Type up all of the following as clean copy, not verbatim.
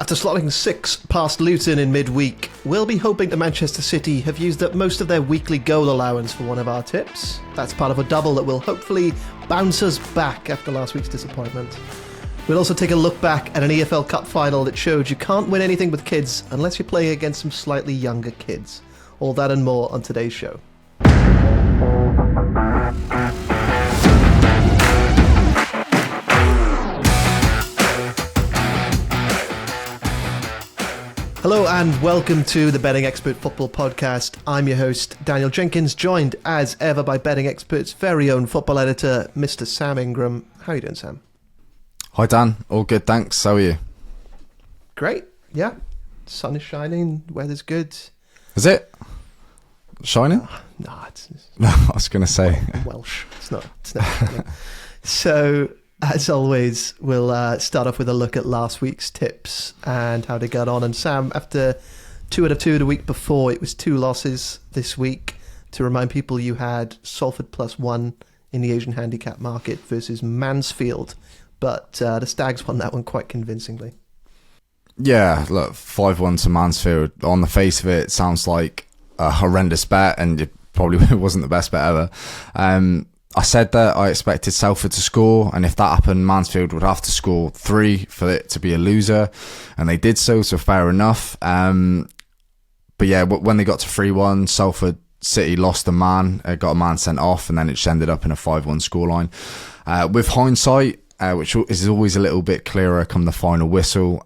After slotting 6 past Luton in midweek, we'll be hoping that Manchester City have used up most of their weekly goal allowance for one of our tips. That's part of a double that will hopefully bounce us back after last week's disappointment. We'll also take a look back at an EFL Cup Final that showed you can't win anything with kids unless you're playing against some slightly younger kids. All that and more on today's show. Hello and welcome to the Betting Expert Football Podcast. I'm your host, Daniel Jenkins, joined as ever by Betting Expert's very own football editor, Mr. Sam Ingram. How are you doing, Sam? Hi, Dan. All good, thanks. How are you? Great, yeah. Sun is shining, weather's good. Is it? Shining? No, it's I was going to say. Welsh. It's not. So, as always, we'll start off with a look at last week's tips and how they got on. And Sam, after 2 out of 2 the week before, it was 2 losses this week. To remind people, you had Salford +1 in the Asian handicap market versus Mansfield. But the Stags won that one quite convincingly. Yeah, look, 5-1 to Mansfield. On the face of it, it sounds like a horrendous bet, and it probably wasn't the best bet ever. I said that I expected Salford to score, and if that happened, Mansfield would have to score 3 for it to be a loser, and they did so fair enough. But yeah, when they got to 3-1, Salford City lost a man, got a man sent off, and then it just ended up in a 5-1 scoreline. With hindsight, which is always a little bit clearer come the final whistle,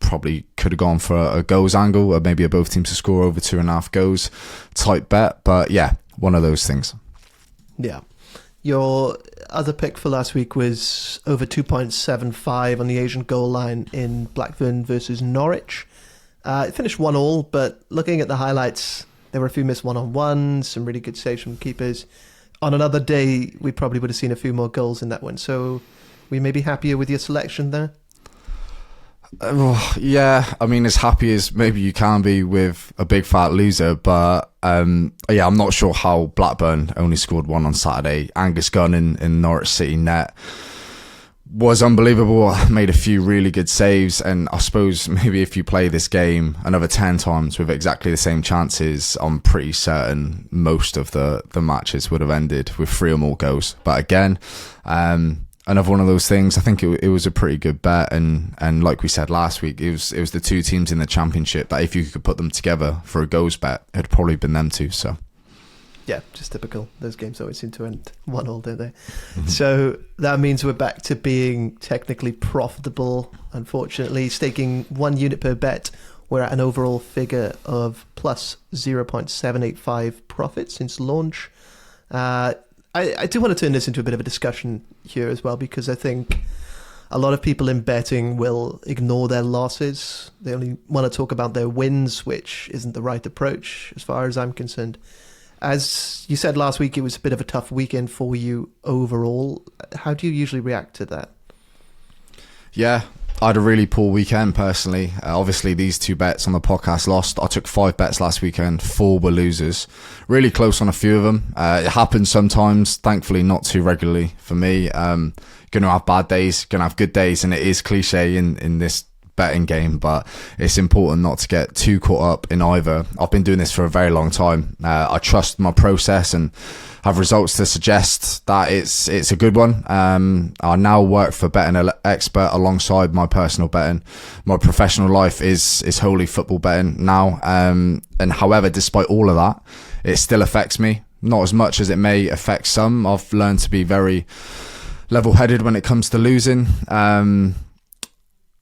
probably could have gone for a goals angle, or maybe both teams to score over 2.5 goals type bet, but yeah, one of those things. Yeah. Your other pick for last week was over 2.75 on the Asian goal line in Blackburn versus Norwich. It finished 1-1, but looking at the highlights, there were a few missed one-on-ones, some really good saves from keepers. On another day, we probably would have seen a few more goals in that one. So we may be happier with your selection there. Yeah, I mean, as happy as maybe you can be with a big fat loser, but yeah, I'm not sure how Blackburn only scored 1 on Saturday. Angus Gunn in Norwich City net was unbelievable, made a few really good saves, and I suppose maybe if you play this game another 10 times with exactly the same chances, I'm pretty certain most of the matches would have ended with 3 or more goals. But again, another one of those things. I think it was a pretty good bet, and like we said last week, it was the 2 teams in the Championship that if you could put them together for a goals bet, it'd probably been them 2. So yeah, just typical. Those games always seem to end 1-1, don't they? So that means we're back to being technically profitable. Unfortunately, staking 1 unit per bet, we're at an overall figure of plus 0.785 profit since launch. I do want to turn this into a bit of a discussion here as well, because I think a lot of people in betting will ignore their losses. They only want to talk about their wins, which isn't the right approach as far as I'm concerned. As you said last week, it was a bit of a tough weekend for you overall. How do you usually react to that? Yeah, I had a really poor weekend personally. Obviously, these 2 bets on the podcast lost. I took 5 bets last weekend. 4 were losers. Really close on a few of them. It happens sometimes. Thankfully, not too regularly for me. Going to have bad days, going to have good days, and it is cliche in this betting game, but it's important not to get too caught up in either. I've been doing this for a very long time. I trust my process and have results to suggest that it's a good one. I now work for Betting Expert alongside my personal betting. My professional life is wholly football betting now, and however, despite all of that, it still affects me. Not as much as it may affect some. I've learned to be very level-headed when it comes to losing.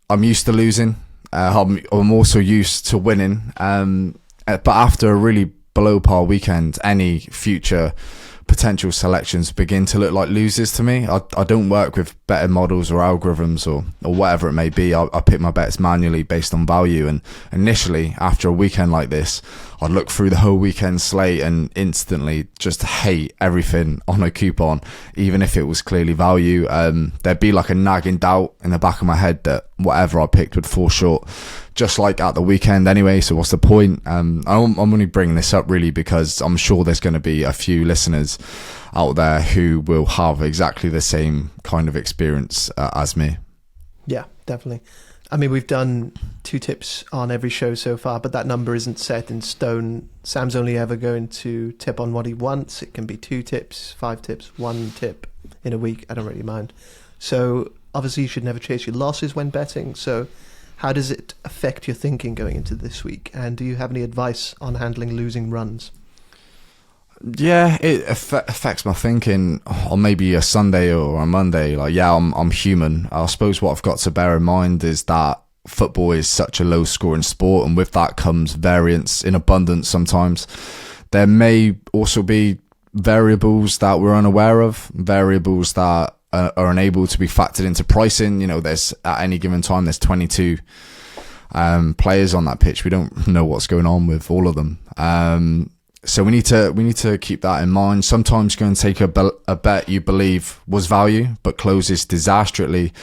I'm used to losing. I'm also used to winning. But after a really below par weekend, any future potential selections begin to look like losers to me. I don't work with betting models or algorithms or whatever it may be. I pick my bets manually based on value. And initially, after a weekend like this, I'd look through the whole weekend slate and instantly just hate everything on a coupon, even if it was clearly value. There'd be like a nagging doubt in the back of my head that whatever I picked would fall short, just like at the weekend anyway. So what's the point? I'm only bringing this up really because I'm sure there's going to be a few listeners out there who will have exactly the same kind of experience as me. Yeah, definitely. I mean, we've done 2 tips on every show so far, but that number isn't set in stone. Sam's only ever going to tip on what he wants. It can be 2 tips, 5 tips, 1 tip in a week. I don't really mind. So obviously you should never chase your losses when betting. So how does it affect your thinking going into this week? And do you have any advice on handling losing runs? Yeah, it affects my thinking on maybe a Sunday or a Monday. Like, yeah, I'm human. I suppose what I've got to bear in mind is that football is such a low-scoring sport, and with that comes variance in abundance sometimes. There may also be variables that we're unaware of, variables that are unable to be factored into pricing. You know, there's at any given time, there's 22 players on that pitch. We don't know what's going on with all of them. So we need to keep that in mind. Sometimes you're going to take a bet you believe was value, but closes disastrously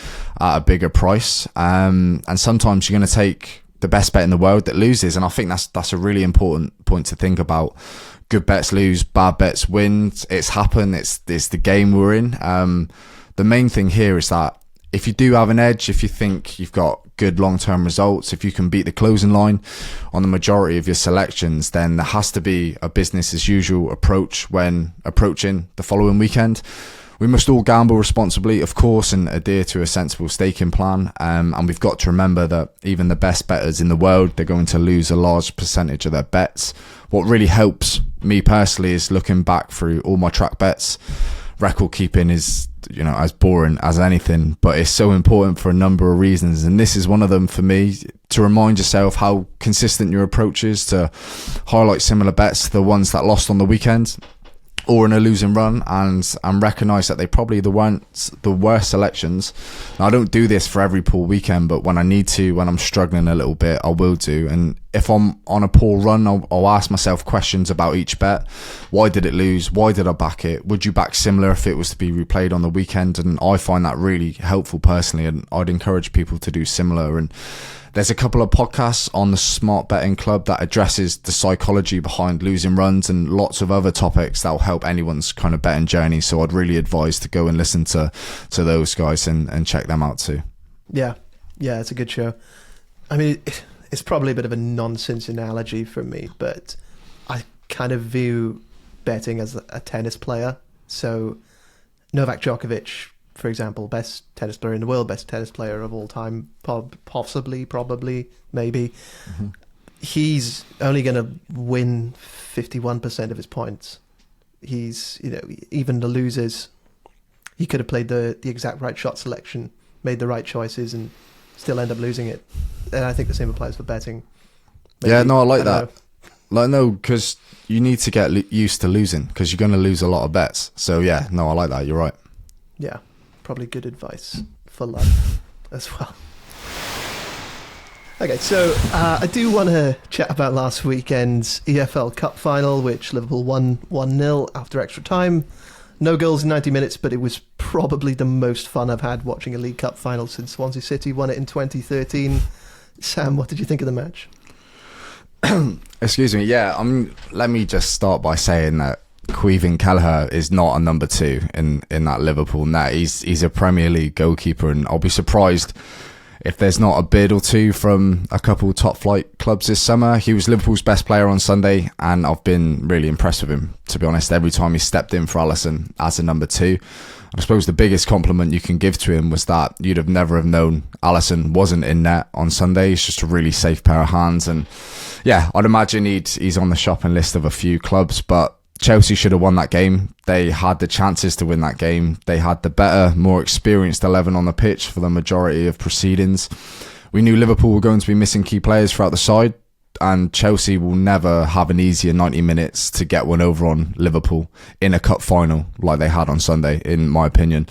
at a bigger price. And sometimes you're going to take the best bet in the world that loses. And I think that's a really important point to think about. Good bets lose, bad bets win. It's happened. It's the game we're in. The main thing here is that if you do have an edge, if you think you've got good long-term results, if you can beat the closing line on the majority of your selections, then there has to be a business as usual approach when approaching the following weekend. We must all gamble responsibly, of course, and adhere to a sensible staking plan. And we've got to remember that even the best bettors in the world, they're going to lose a large percentage of their bets. What really helps me personally is looking back through all my track bets. Record keeping is, you know, as boring as anything, but it's so important for a number of reasons, and this is one of them for me. To remind yourself how consistent your approach is, to highlight similar bets to the ones that lost on the weekend or in a losing run, and recognise that they probably weren't the worst selections. Now, I don't do this for every poor weekend, but when I need to, when I'm struggling a little bit, I will do. And if I'm on a poor run, I'll ask myself questions about each bet. Why did it lose? Why did I back it? Would you back similar if it was to be replayed on the weekend? And I find that really helpful personally, and I'd encourage people to do similar. And there's a couple of podcasts on the Smart Betting Club that addresses the psychology behind losing runs and lots of other topics that will help anyone's kind of betting journey. So I'd really advise to go and listen to those guys and check them out too. Yeah, it's a good show. I mean, it's probably a bit of a nonsense analogy for me, but I kind of view betting as a tennis player. So Novak Djokovic, for example, best tennis player in the world, best tennis player of all time, possibly, probably, maybe. Mm-hmm. He's only going to win 51% of his points. He's, you know, even the losers, he could have played the exact right shot selection, made the right choices, and still end up losing it. And I think the same applies for betting. Maybe, yeah, no, I like that. Like, no, because you need to get used to losing, because you're going to lose a lot of bets. So yeah, no, I like that. You're right. Yeah. Probably good advice for life as well. Okay, so I do want to chat about last weekend's EFL Cup Final, which Liverpool won 1-0 after extra time. No goals in 90 minutes, but it was probably the most fun I've had watching a League Cup final since Swansea City won it in 2013. Sam, what did you think of the match? Excuse me, yeah, let me just start by saying that Caoimhin Kelleher is not a number 2 in that Liverpool net. He's a Premier League goalkeeper, and I'll be surprised if there's not a bid or two from a couple top flight clubs this summer. He was Liverpool's best player on Sunday, and I've been really impressed with him, to be honest, every time he stepped in for Alisson as a number 2. I suppose the biggest compliment you can give to him was that you'd have never have known Alisson wasn't in net on Sunday. He's just a really safe pair of hands, and yeah, I'd imagine he's on the shopping list of a few clubs, but Chelsea should have won that game. They had the chances to win that game. They had the better, more experienced 11 on the pitch for the majority of proceedings. We knew Liverpool were going to be missing key players throughout the side, and Chelsea will never have an easier 90 minutes to get one over on Liverpool in a cup final like they had on Sunday, in my opinion.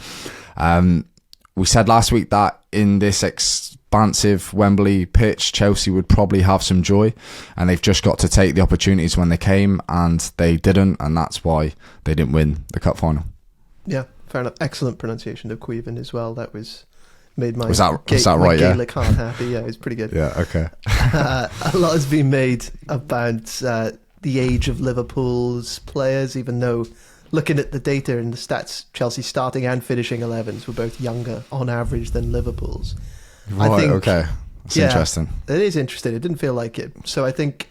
We said last week that in this expansive Wembley pitch, Chelsea would probably have some joy, and they've just got to take the opportunities when they came, and they didn't, and that's why they didn't win the cup final. Yeah, fair enough. Excellent pronunciation of Caoimhin as well. That made my was that right? Gaelic heart happy. Yeah, it was pretty good. Yeah, okay. A lot has been made about the age of Liverpool's players, even though looking at the data and the stats, Chelsea's starting and finishing 11s were both younger on average than Liverpool's. Right, I think, okay. That's interesting. It is interesting. It didn't feel like it. So I think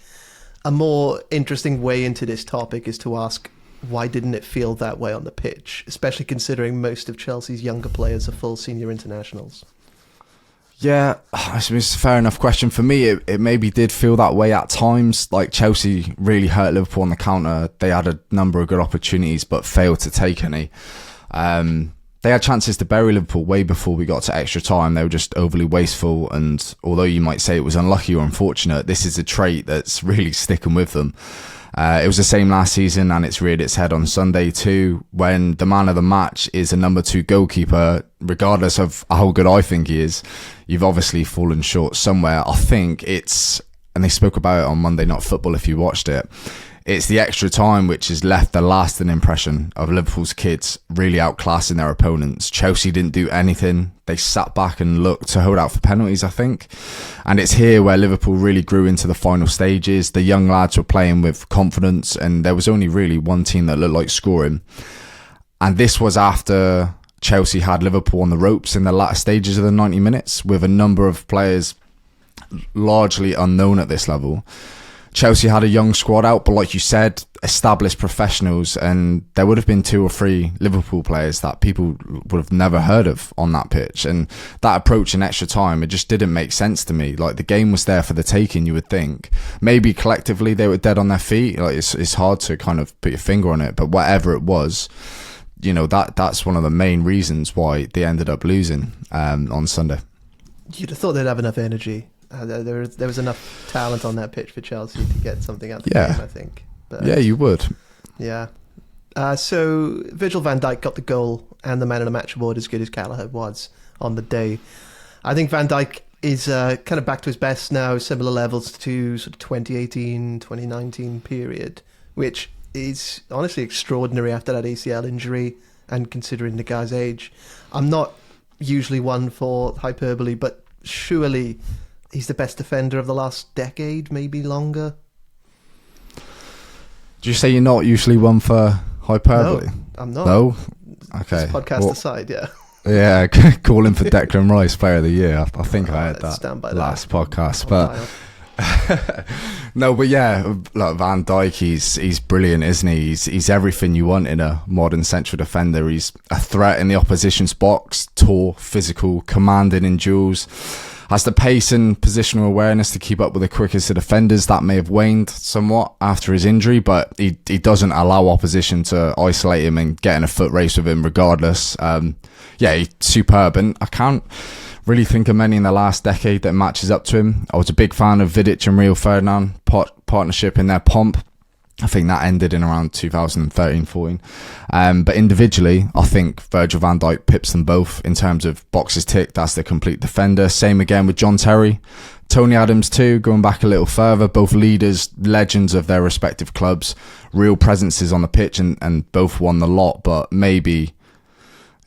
a more interesting way into this topic is to ask, why didn't it feel that way on the pitch, especially considering most of Chelsea's younger players are full senior internationals? Yeah, I suppose it's a fair enough question. For me, it maybe did feel that way at times. Like, Chelsea really hurt Liverpool on the counter. They had a number of good opportunities, but failed to take any. They had chances to bury Liverpool way before we got to extra time. They were just overly wasteful. And although you might say it was unlucky or unfortunate, this is a trait that's really sticking with them. It was the same last season, and it's reared its head on Sunday too, when the man of the match is a number 2 goalkeeper. Regardless of how good I think he is, you've obviously fallen short somewhere. I think it's, and they spoke about it on Monday Night Football if you watched it, it's the extra time which has left the lasting impression of Liverpool's kids really outclassing their opponents. Chelsea didn't do anything. They sat back and looked to hold out for penalties, I think. And it's here where Liverpool really grew into the final stages. The young lads were playing with confidence, and there was only really one team that looked like scoring. And this was after Chelsea had Liverpool on the ropes in the latter stages of the 90 minutes, with a number of players largely unknown at this level. Chelsea had a young squad out, but like you said, established professionals, and there would have been 2 or 3 Liverpool players that people would have never heard of on that pitch. And that approach in extra time, it just didn't make sense to me. Like, the game was there for the taking, you would think. Maybe collectively they were dead on their feet. Like, it's hard to kind of put your finger on it, but whatever it was, you know, that's one of the main reasons why they ended up losing on Sunday. You'd have thought they'd have enough energy. There was enough talent on that pitch for Chelsea to get something out of the game, I think. But, yeah, you would. Yeah. So Virgil van Dijk got the goal, and the man of the match award, as good as Gallagher was on the day. I think Van Dijk is kind of back to his best now, similar levels to sort of 2018, 2019 period, which is honestly extraordinary after that ACL injury and considering the guy's age. I'm not usually one for hyperbole, but surely he's the best defender of the last decade, maybe longer. Do you say you're not usually one for hyperbole? No, I'm not. No? Okay. This podcast aside, yeah. Yeah, calling for Declan Rice Player of the Year. I think I heard that last podcast. But no, but yeah, like Van Dijk, he's brilliant, isn't he? He's everything you want in a modern central defender. He's a threat in the opposition's box, tall, physical, commanding in duels. Has the pace and positional awareness to keep up with the quickest of defenders. That may have waned somewhat after his injury, but he doesn't allow opposition to isolate him and get in a foot race with him regardless. Yeah, he's superb, and I can't really think of many in the last decade that matches up to him. I was a big fan of Vidic and Rio Ferdinand partnership in their pomp. I think that ended in around 2013-14. But individually, I think Virgil van Dijk pips them both in terms of boxes ticked as the complete defender. Same again with John Terry. Tony Adams too, going back a little further. Both leaders, legends of their respective clubs. Real presences on the pitch, and both won the lot, but maybe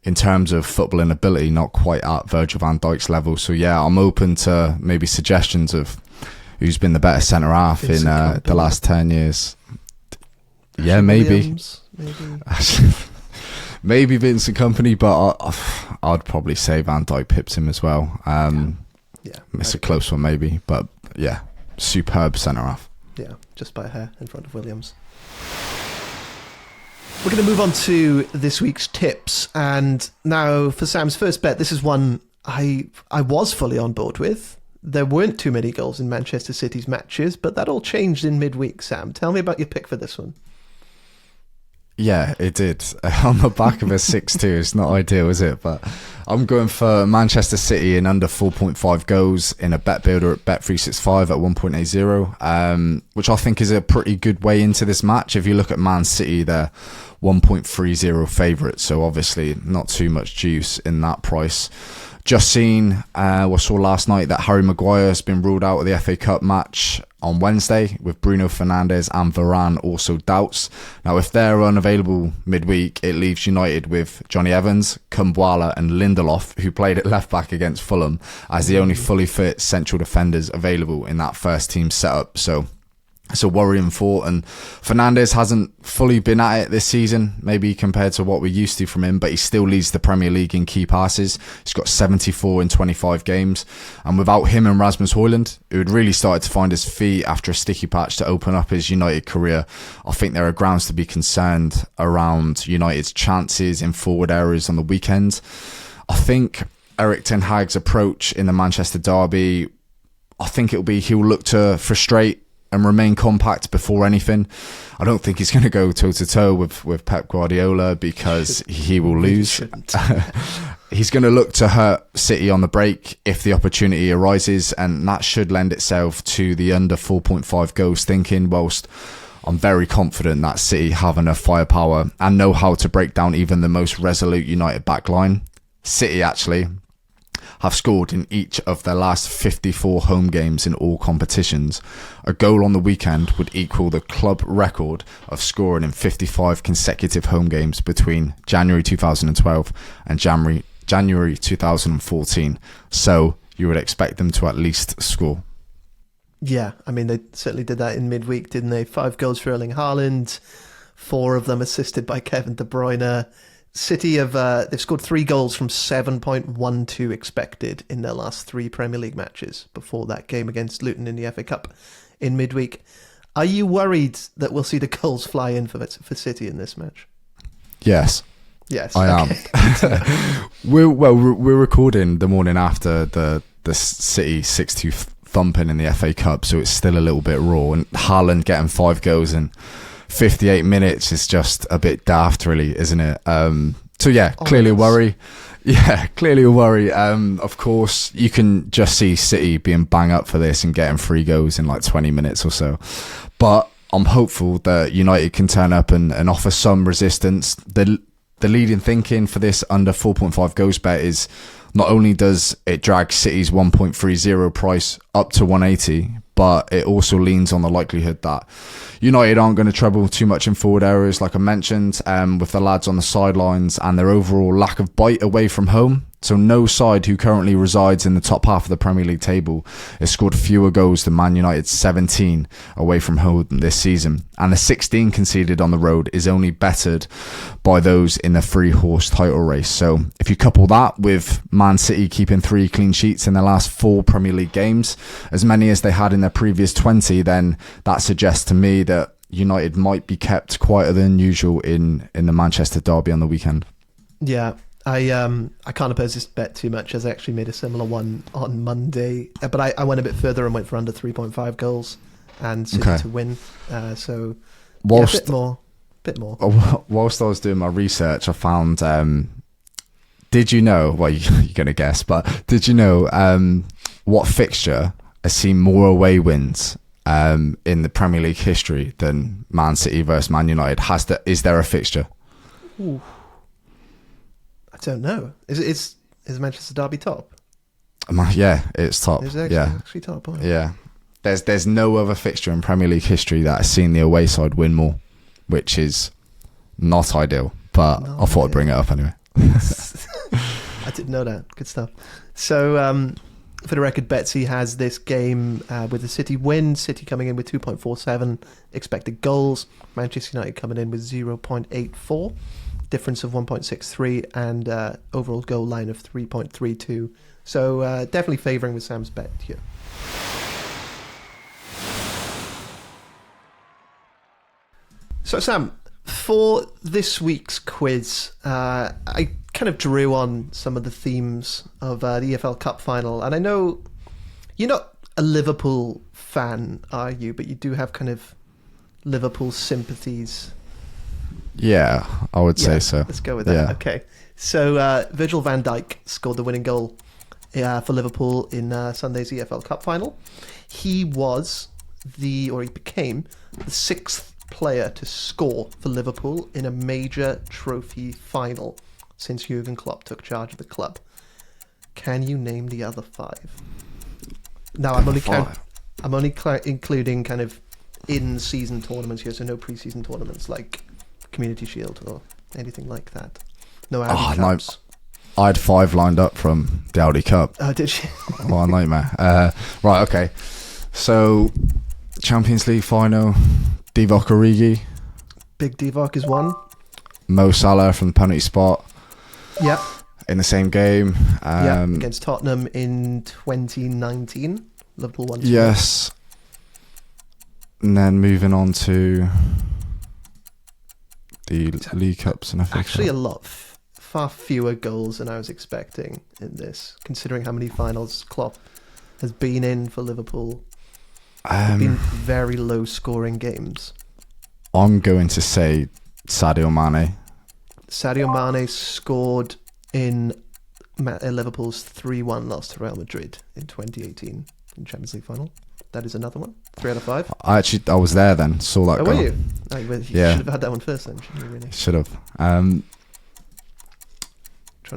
in terms of footballing ability, not quite at Virgil van Dijk's level. So yeah, I'm open to maybe suggestions of who's been the better centre-half in the last 10 years. Yeah, maybe. Maybe Vincent Kompany, but I'd probably say Van Dijk pips him as well. Yeah, it's a close one maybe, but yeah, superb centre-half. Yeah, just by a hair in front of Williams. We're going to move on to this week's tips, and now for Sam's first bet, this is one I was fully on board with. There weren't too many goals in Manchester City's matches, but that all changed in midweek. Sam, tell me about your pick for this one. Yeah, it did. On the back of a 6-2, it's not ideal, is it? But I'm going for Manchester City in under 4.5 goals in a bet builder at Bet365 at 1.80, which I think is a pretty good way into this match. If you look at Man City, they're 1.30 favourites, so obviously not too much juice in that price. Just seen, saw last night that Harry Maguire has been ruled out of the FA Cup match on Wednesday, with Bruno Fernandes and Varane also doubts. Now, if they're unavailable midweek, it leaves United with Johnny Evans, Kumbuala and Lindelof, who played at left-back against Fulham, as the only fully fit central defenders available in that first team setup. So it's a worrying thought. And Fernandes hasn't fully been at it this season, maybe compared to what we're used to from him, but he still leads the Premier League in key passes. He's got 74 in 25 games. And without him and Rasmus Højlund, who had really started to find his feet after a sticky patch to open up his United career, I think there are grounds to be concerned around United's chances in forward areas on the weekend. I think Erik ten Hag's approach in the Manchester derby, I think he'll look to frustrate and remain compact before anything. I don't think he's going to go toe-to-toe with Pep Guardiola because he will lose. He's going to look to hurt City on the break if the opportunity arises, and that should lend itself to the under 4.5 goals thinking, whilst I'm very confident that City have enough firepower and know how to break down even the most resolute United backline. City actually have scored in each of their last 54 home games in all competitions. A goal on the weekend would equal the club record of scoring in 55 consecutive home games between January 2012 and January 2014. So you would expect them to at least score. Yeah, I mean, they certainly did that in midweek, didn't they? 5 goals for Erling Haaland, 4 of them assisted by Kevin De Bruyne. City they've scored 3 goals from 7.12 expected in their last 3 Premier League matches before that game against Luton in the FA Cup in midweek. Are you worried that we'll see the goals fly in for City in this match? Yes. Yes, I am. We're recording the morning after the City 6-2 thumping in the FA Cup, so it's still a little bit raw. And Haaland getting 5 goals in 58 minutes is just a bit daft, really, isn't it? So yeah, clearly a worry. Yeah, clearly a worry. Of course, you can just see City being bang up for this and getting 3 goals in like 20 minutes or so. But I'm hopeful that United can turn up and offer some resistance. The leading thinking for this under 4.5 goals bet is not only does it drag City's 1.30 price up to 180, but it also leans on the likelihood that United aren't going to trouble too much in forward areas, like I mentioned, with the lads on the sidelines and their overall lack of bite away from home. So no side who currently resides in the top half of the Premier League table has scored fewer goals than Man United's 17 away from home this season. And the 16 conceded on the road is only bettered by those in the 3-horse title race. So if you couple that with Man City keeping 3 clean sheets in their last 4 Premier League games, as many as they had in their previous 20, then that suggests to me that United might be kept quieter than usual in the Manchester derby on the weekend. Yeah. I can't oppose this bet too much, as I actually made a similar one on Monday, but I went a bit further and went for under 3.5 goals and City to win. So whilst, a bit more. Whilst I was doing my research, I found. Did you know? Well, you're going to guess, but did you know what fixture has seen more away wins in the Premier League history than Man City versus Man United? Is there a fixture? Ooh. I don't know. Is Manchester derby top? Yeah, it's top. Is it actually top? Oh. Yeah. There's no other fixture in Premier League history that has seen the away side win more, which is not ideal. But I thought I'd bring it up anyway. I didn't know that. Good stuff. So, for the record, Betsy has this game with the City win. City coming in with 2.47 expected goals. Manchester United coming in with 0.84. Difference of 1.63 and overall goal line of 3.32. So definitely favouring with Sam's bet here. So Sam, for this week's quiz, I kind of drew on some of the themes of the EFL Cup Final, and I know you're not a Liverpool fan, are you? But you do have kind of Liverpool sympathies. Yeah, I would say so. Let's go with that. Yeah. Okay. So Virgil van Dijk scored the winning goal for Liverpool in Sunday's EFL Cup Final. He became the 6th player to score for Liverpool in a major trophy final since Jurgen Klopp took charge of the club. Can you name the other 5? Now I'm only including kind of in-season tournaments here, so no pre-season tournaments like Community Shield or anything like that. No Audi Cups. I had 5 lined up from the Audi Cup. Oh, did you? What a nightmare. Right, okay. So Champions League final, Divock Origi. Big Divock is one. Mo Salah from the penalty spot. Yep. In the same game. Against Tottenham in 2019. Liverpool won. Yes. And then moving on to the League Cups and FA Cup. Actually, a lot. Far fewer goals than I was expecting in this, considering how many finals Klopp has been in for Liverpool. They've been very low-scoring games. I'm going to say Sadio Mane. Sadio Mane scored in Liverpool's 3-1 loss to Real Madrid in 2018 in Champions League final. That is another one. 3 out of 5. I was there then. Saw that goal. Were you? Oh, you should have had that one first then, shouldn't you, really? Should have. Trying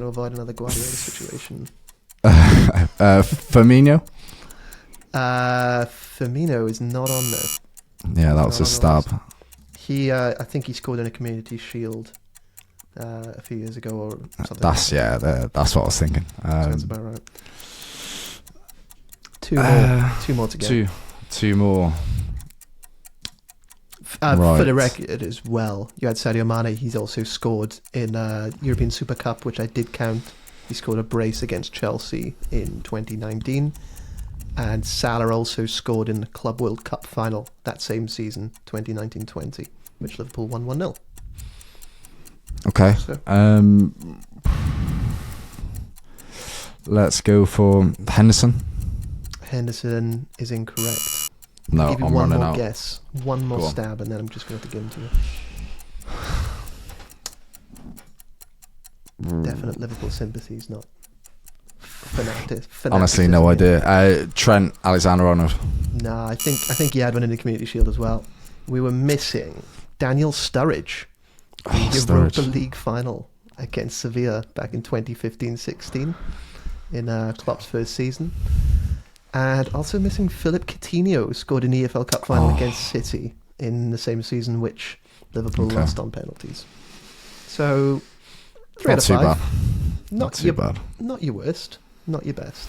to avoid another Guardiola situation. Firmino? Firmino is not on there. Yeah, that was a stab. I think he scored in a Community Shield a few years ago or something. That's what I was thinking. Sounds about right. Two more to go. Two more. For the record as well, you had Sadio Mane. He's also scored in European Super Cup, which I did count. He scored a brace against Chelsea in 2019. And Salah also scored in the Club World Cup final that same season, 2019-20, which Liverpool won 1-0. Okay. So. Let's go for Henderson. Henderson is incorrect. No, Give you I'm one running more out. guess, one more Go on. stab, and then I'm just going to have to give them to you. Definite Liverpool sympathies, not fanatics. Honestly, no idea. Trent Alexander-Arnold. No, I think he had one in the Community Shield as well. We were missing Daniel Sturridge. The Europa League final against Sevilla back in 2015-16 in Klopp's first season. And also missing Philip Coutinho, who scored an EFL Cup final against City in the same season, which Liverpool lost on penalties. So, 3 out of 5. Bad. Not too bad. Not your worst, not your best.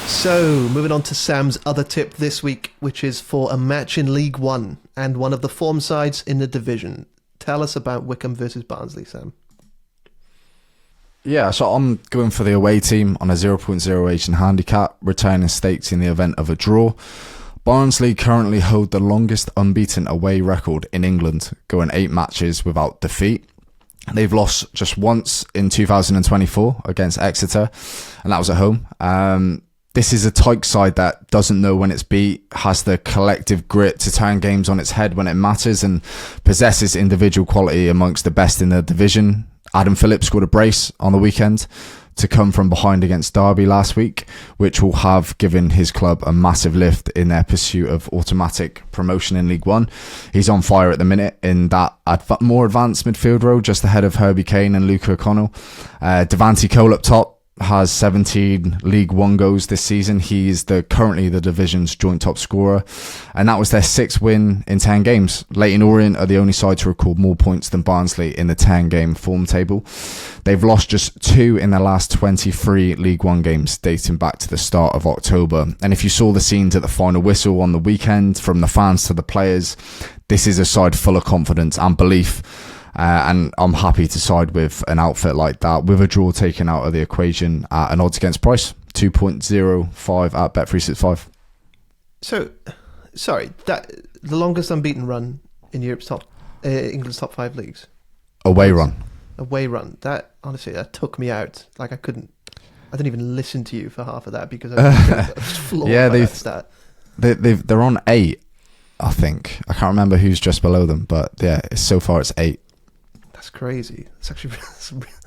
So, moving on to Sam's other tip this week, which is for a match in League One and one of the form sides in the division. Tell us about Wycombe versus Barnsley, Sam. Yeah, so I'm going for the away team on a 0.08 in handicap, returning stakes in the event of a draw. Barnsley currently hold the longest unbeaten away record in England, going 8 matches without defeat. They've lost just once in 2024 against Exeter, and that was at home. This is a Tykes side that doesn't know when it's beat, has the collective grit to turn games on its head when it matters, and possesses individual quality amongst the best in the division. Adam Phillips scored a brace on the weekend to come from behind against Derby last week, which will have given his club a massive lift in their pursuit of automatic promotion in League One. He's on fire at the minute in that more advanced midfield role, just ahead of Herbie Kane and Luca O'Connell. Devante Cole up top has 17 League One goals this season. He is currently the division's joint top scorer, and that was their 6th win in 10 games. Leyton Orient are the only side to record more points than Barnsley in the 10-game form table. They've lost just 2 in their last 23 League One games, dating back to the start of October. And if you saw the scenes at the final whistle on the weekend, from the fans to the players, this is a side full of confidence and belief. And I'm happy to side with an outfit like that, with a draw taken out of the equation at an odds against price, 2.05 at Bet365. So, sorry, that the longest unbeaten run in England's top 5 leagues. Away run. That, honestly, that took me out. Like, I didn't even listen to you for half of that because I was floored by that stat. They're on 8, I think. I can't remember who's just below them, but yeah, so far it's 8. That's crazy. It's actually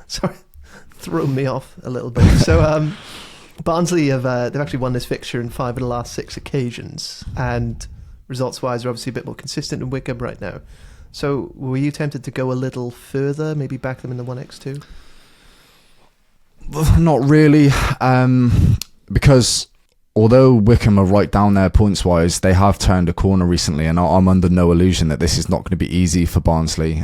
sorry, thrown me off a little bit. So Barnsley they've actually won this fixture in 5 of the last 6 occasions, and results-wise are obviously a bit more consistent in Wycombe right now. So were you tempted to go a little further, maybe back them in the 1x2? Not really, because although Wycombe are right down there points-wise, they have turned a corner recently, and I'm under no illusion that this is not going to be easy for Barnsley.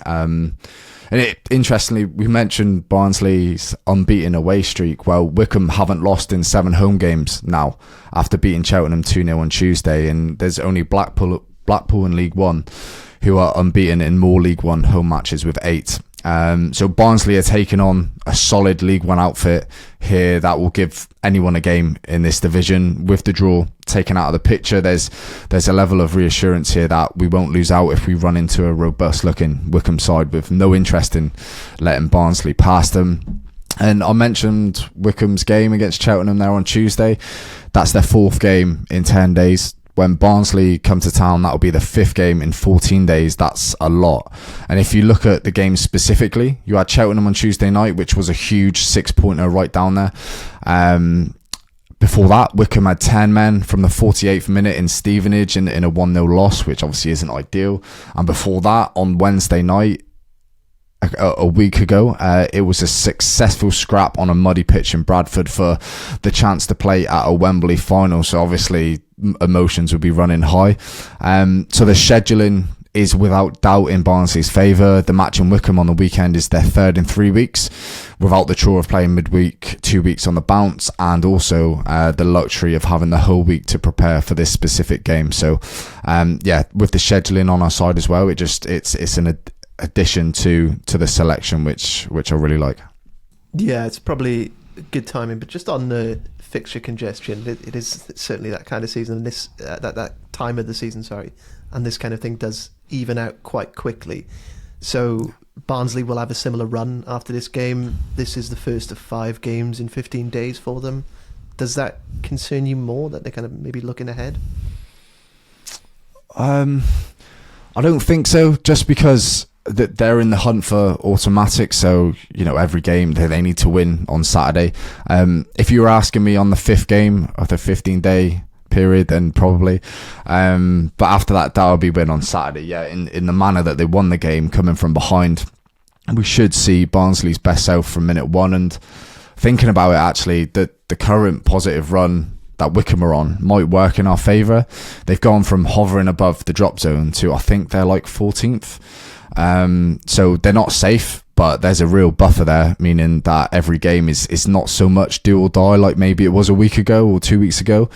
And interestingly, we mentioned Barnsley's unbeaten away streak. Well, Wycombe haven't lost in 7 home games now after beating Cheltenham 2-0 on Tuesday. And there's only Blackpool in League One who are unbeaten in more League One home matches with 8. So Barnsley are taking on a solid League One outfit here that will give anyone a game in this division. With the draw taken out of the picture, there's a level of reassurance here that we won't lose out if we run into a robust looking Wycombe side with no interest in letting Barnsley past them. And I mentioned Wycombe's game against Cheltenham there on Tuesday. That's their 4th game in 10 days. When Barnsley come to town, that'll be the 5th game in 14 days. That's a lot. And if you look at the game specifically, you had Cheltenham on Tuesday night, which was a huge 6-pointer right down there. Before that, Wycombe had 10 men from the 48th minute in Stevenage in a 1-0 loss, which obviously isn't ideal. And before that, on Wednesday night, a week ago, it was a successful scrap on a muddy pitch in Bradford for the chance to play at a Wembley final. So obviously emotions would be running high. So the scheduling is without doubt in Barnsley's favour. The match in Wycombe on the weekend is their 3rd in 3 weeks, without the chore of playing midweek, 2 weeks on the bounce, and also the luxury of having the whole week to prepare for this specific game. So with the scheduling on our side as well, it's an addition to the selection, which I really like. Yeah, it's probably good timing, but just on the fixture congestion, it is certainly that kind of season, and this that time of the season, and this kind of thing does even out quite quickly. So Barnsley will have a similar run after this game. This is the first of 5 games in 15 days for them. Does that concern you more, that they're kind of maybe looking ahead? I don't think so, just because that they're in the hunt for automatic, so every game they need to win on Saturday. If you were asking me on the 5th game of the 15-day period, then probably, but after that'll be win on Saturday. In the manner that they won the game, coming from behind, we should see Barnsley's best self from minute 1. And thinking about it, actually, the current positive run that Wycombe are on might work in our favour. They've gone from hovering above the drop zone to, I think they're like 14th. So they're not safe, but there's a real buffer there, meaning that every game is not so much do or die like maybe it was a week ago or 2 weeks ago,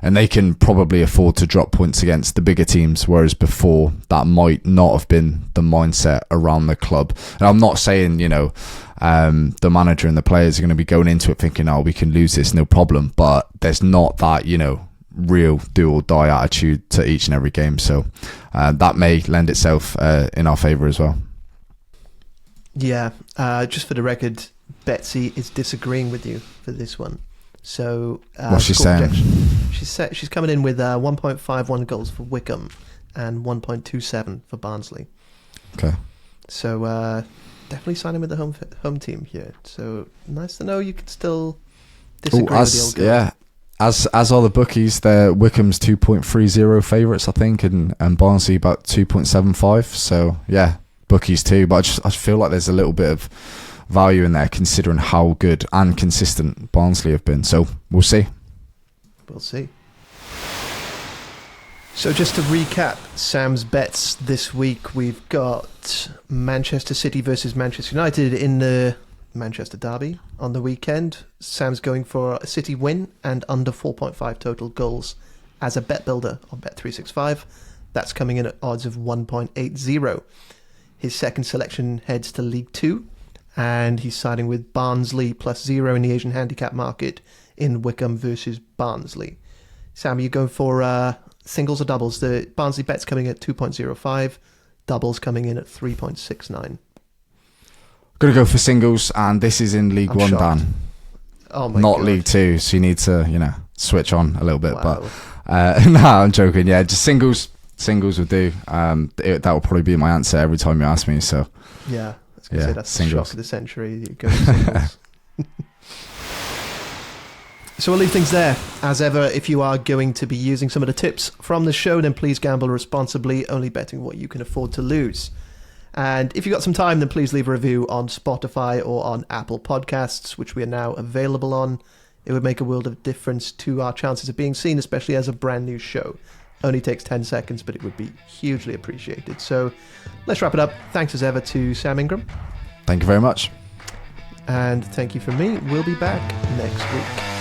and they can probably afford to drop points against the bigger teams, whereas before that might not have been the mindset around the club. And I'm not saying the manager and the players are going to be going into it thinking, we can lose this, no problem, but there's not that real do or die attitude to each and every game. So that may lend itself in our favour as well. Yeah, just for the record, Betsy is disagreeing with you for this one. So what's she saying? She's coming in with 1.51 goals for Wycombe and 1.27 for Barnsley. Okay. So definitely signing with the home team here. So nice to know you can still disagree with the old guy. Yeah. As are the bookies, they're Wycombe's 2.30 favourites, I think, and Barnsley about 2.75. So yeah, bookies too. But I just feel like there's a little bit of value in there, considering how good and consistent Barnsley have been. So we'll see. We'll see. So just to recap Sam's bets this week, we've got Manchester City versus Manchester United in the Manchester derby on the weekend. Sam's going for a City win and under 4.5 total goals as a bet builder on Bet365. That's coming in at odds of 1.80. His second selection heads to League 2, and he's siding with Barnsley +0 in the Asian handicap market in Wycombe versus Barnsley. Sam, are you going for singles or doubles? The Barnsley bet's coming at 2.05, doubles coming in at 3.69. Going to go for singles, and this is in League 1, shocked. Dan. Oh my Not God. League 2, so you need to, switch on a little bit. Wow. But no, I'm joking. Yeah, just singles will do. That will probably be my answer every time you ask me. So Yeah, I was going to say that's singles. the shock of the century. You go for singles. So we'll leave things there. As ever, if you are going to be using some of the tips from the show, then please gamble responsibly, only betting what you can afford to lose. And if you've got some time, then please leave a review on Spotify or on Apple Podcasts, which we are now available on. It would make a world of difference to our chances of being seen, especially as a brand new show. Only takes 10 seconds, but it would be hugely appreciated. So let's wrap it up. Thanks as ever to Sam Ingram. Thank you very much. And thank you from me. We'll be back next week.